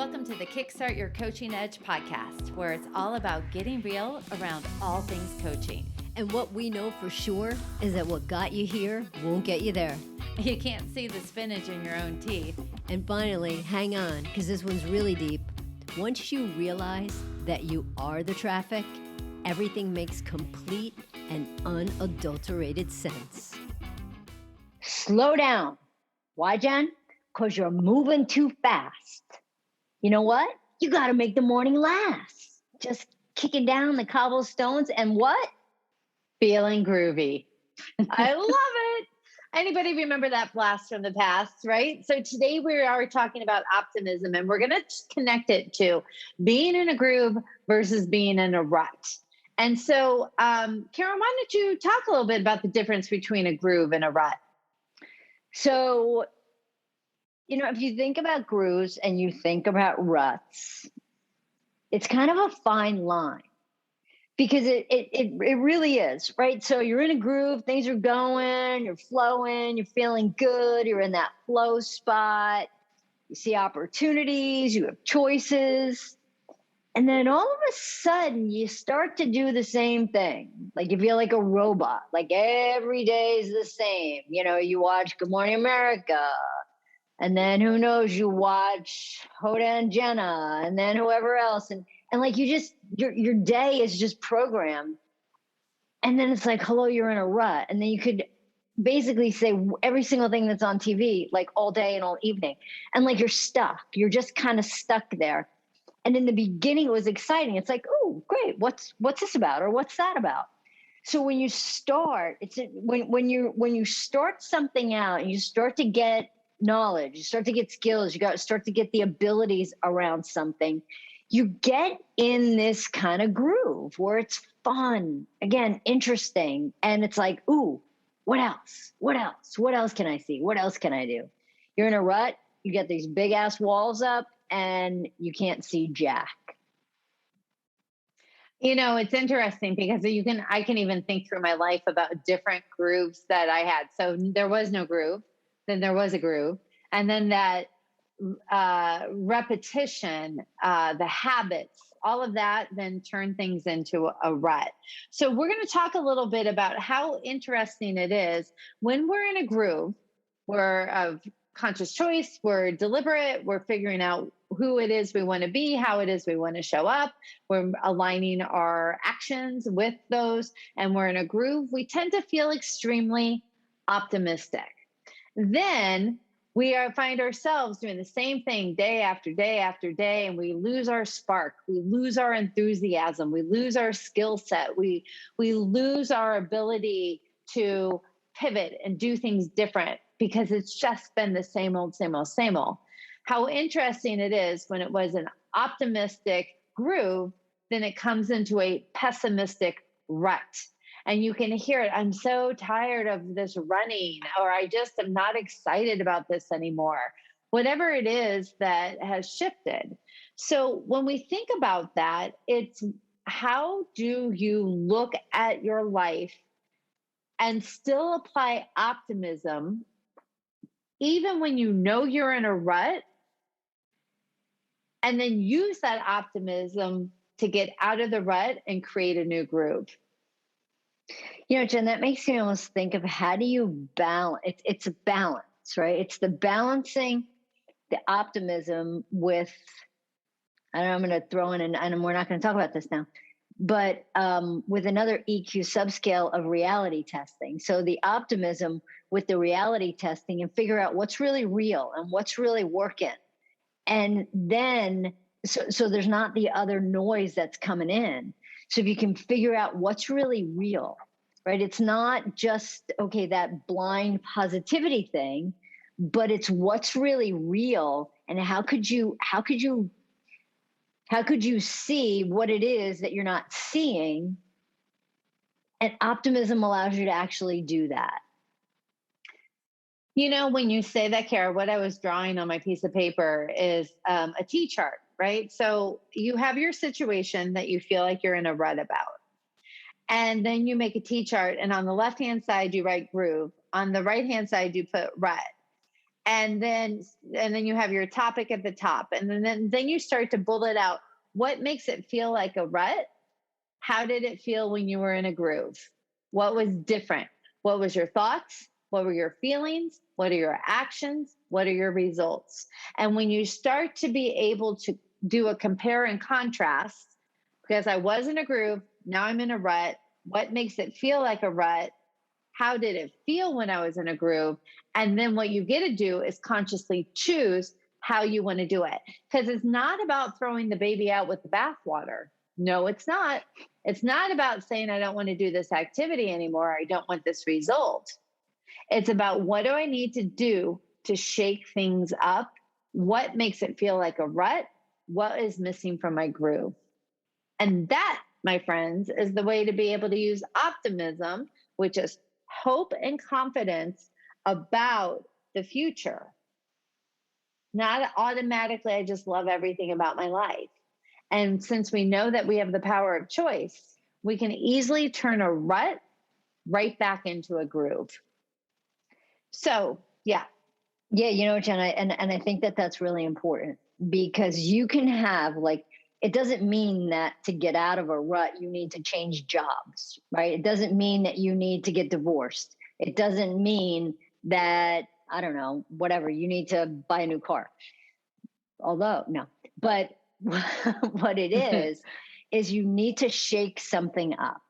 Welcome to the Kickstart Your Coaching Edge podcast, where it's all about getting real around all things coaching. And what we know for sure is that what got you here won't get you there. You can't see the spinach in your own teeth. And finally, hang on, because this one's really deep. Once you realize that you are the traffic, everything makes complete and unadulterated sense. Slow down. Why, Jen? Because you're moving too fast. You know what? You got to make the morning last. Just kicking down the cobblestones and what? Feeling groovy. I love it. Anybody remember that blast from the past, right? So today we are talking about optimism, and we're going to connect it to being in a groove versus being in a rut. And so, Karen, why don't you talk a little bit about the difference between a groove and a rut? So, if you think about grooves and you think about ruts, it's kind of a fine line because it really is, right? So you're in a groove, things are going, you're flowing, you're feeling good, you're in that flow spot, you see opportunities, you have choices. And then all of a sudden you start to do the same thing. Like you feel like a robot, like every day is the same. You watch Good Morning America, and then who knows, you watch Hoda and Jenna, and then whoever else. And like your day is just programmed. And then it's like, hello, you're in a rut. And then you could basically say every single thing that's on TV, like all day and all evening. And like you're stuck. You're just kind of stuck there. And in the beginning, it was exciting. It's like, oh, great. What's this about? Or what's that about? So when you start, when you start something out and you start to get knowledge, you start to get skills, start to get the abilities around something, you get in this kind of groove where it's fun, again, interesting. And it's like, ooh, what else? What else? What else can I see? What else can I do? You're in a rut, you get these big ass walls up and you can't see jack. It's interesting because I can even think through my life about different grooves that I had. So there was no groove, then there was a groove. And then that repetition, the habits, all of that then turn things into a rut. So we're going to talk a little bit about how interesting it is when we're in a groove, we're of conscious choice, we're deliberate, we're figuring out who it is we want to be, how it is we want to show up, we're aligning our actions with those, and we're in a groove, we tend to feel extremely optimistic. Then we find ourselves doing the same thing day after day after day, and we lose our spark, we lose our enthusiasm, we lose our skill set, we lose our ability to pivot and do things different because it's just been the same old, same old, same old. How interesting it is when it was an optimistic groove, then it comes into a pessimistic rut. And you can hear it. I'm so tired of this running, or I just am not excited about this anymore. Whatever it is that has shifted. So when we think about that, it's how do you look at your life and still apply optimism, even when you know you're in a rut, and then use that optimism to get out of the rut and create a new groove. Jen, that makes me almost think of how do you balance? It's a balance, right? It's the balancing the optimism with, I don't know, I'm going to throw in, and we're not going to talk about this now, but with another EQ subscale of reality testing. So the optimism with the reality testing and figure out what's really real and what's really working. And then, so there's not the other noise that's coming in. So if you can figure out what's really real, right? It's not just, okay, that blind positivity thing, but it's what's really real. And how could you see what it is that you're not seeing? And optimism allows you to actually do that. When you say that, Kara, what I was drawing on my piece of paper is a T-chart, right? So you have your situation that you feel like you're in a rut about. And then you make a T-chart, and on the left-hand side, you write groove. On the right-hand side, you put rut. And then you have your topic at the top, and then you start to bullet out what makes it feel like a rut. How did it feel when you were in a groove? What was different? What was your thoughts? What were your feelings? What are your actions? What are your results? And when you start to be able to do a compare and contrast, because I was in a groove, now I'm in a rut, what makes it feel like a rut? How did it feel when I was in a groove? And then what you get to do is consciously choose how you want to do it. Because it's not about throwing the baby out with the bathwater. No, it's not. It's not about saying, I don't want to do this activity anymore. I don't want this result. It's about, what do I need to do to shake things up? What makes it feel like a rut? What is missing from my groove? And that, my friends, is the way to be able to use optimism, which is hope and confidence about the future. Not automatically, I just love everything about my life. And since we know that we have the power of choice, we can easily turn a rut right back into a groove. So, yeah. Yeah, you know, Jen, I think that that's really important, because you can have, like, it doesn't mean that to get out of a rut, you need to change jobs, right? It doesn't mean that you need to get divorced. It doesn't mean that, I don't know, whatever, you need to buy a new car. Although, no, but what it is you need to shake something up,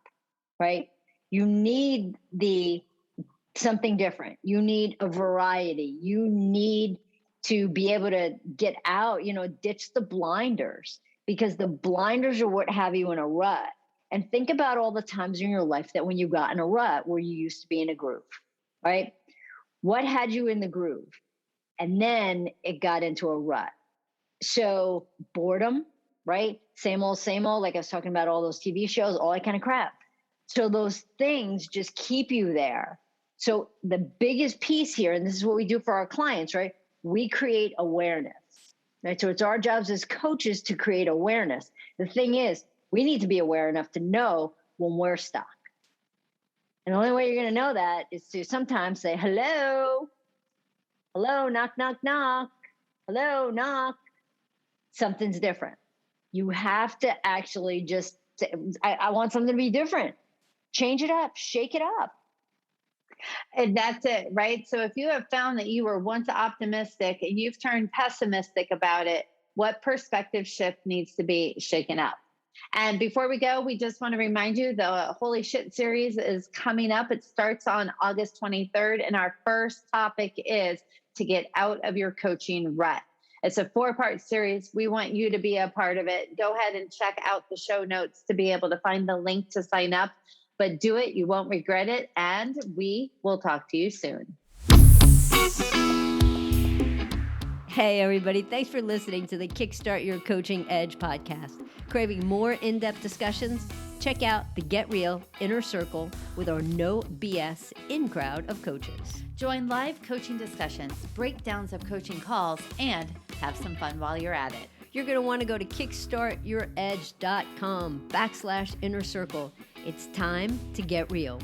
right? You need something different. You need a variety. You need to be able to get out, ditch the blinders, because the blinders are what have you in a rut. And think about all the times in your life that when you got in a rut where you used to be in a groove, right? What had you in the groove? And then it got into a rut. So boredom, right? Same old, like I was talking about, all those TV shows, all that kind of crap. So those things just keep you there. So the biggest piece here, and this is what we do for our clients, right? We create awareness, right? So it's our jobs as coaches to create awareness. The thing is, we need to be aware enough to know when we're stuck. And the only way you're going to know that is to sometimes say, hello, knock, knock, knock, hello, knock. Something's different. You have to actually just say, I want something to be different. Change it up, shake it up. And that's it, right? So if you have found that you were once optimistic and you've turned pessimistic about it, what perspective shift needs to be shaken up? And before we go, we just want to remind you the Holy Shit series is coming up. It starts on August 23rd. And our first topic is to get out of your coaching rut. It's a 4-part series. We want you to be a part of it. Go ahead and check out the show notes to be able to find the link to sign up. But do it. You won't regret it. And we will talk to you soon. Hey, everybody. Thanks for listening to the Kickstart Your Coaching Edge podcast. Craving more in-depth discussions? Check out the Get Real Inner Circle with our no BS in-crowd of coaches. Join live coaching discussions, breakdowns of coaching calls, and have some fun while you're at it. You're going to want to go to kickstartyouredge.com/inner circle. It's time to get real.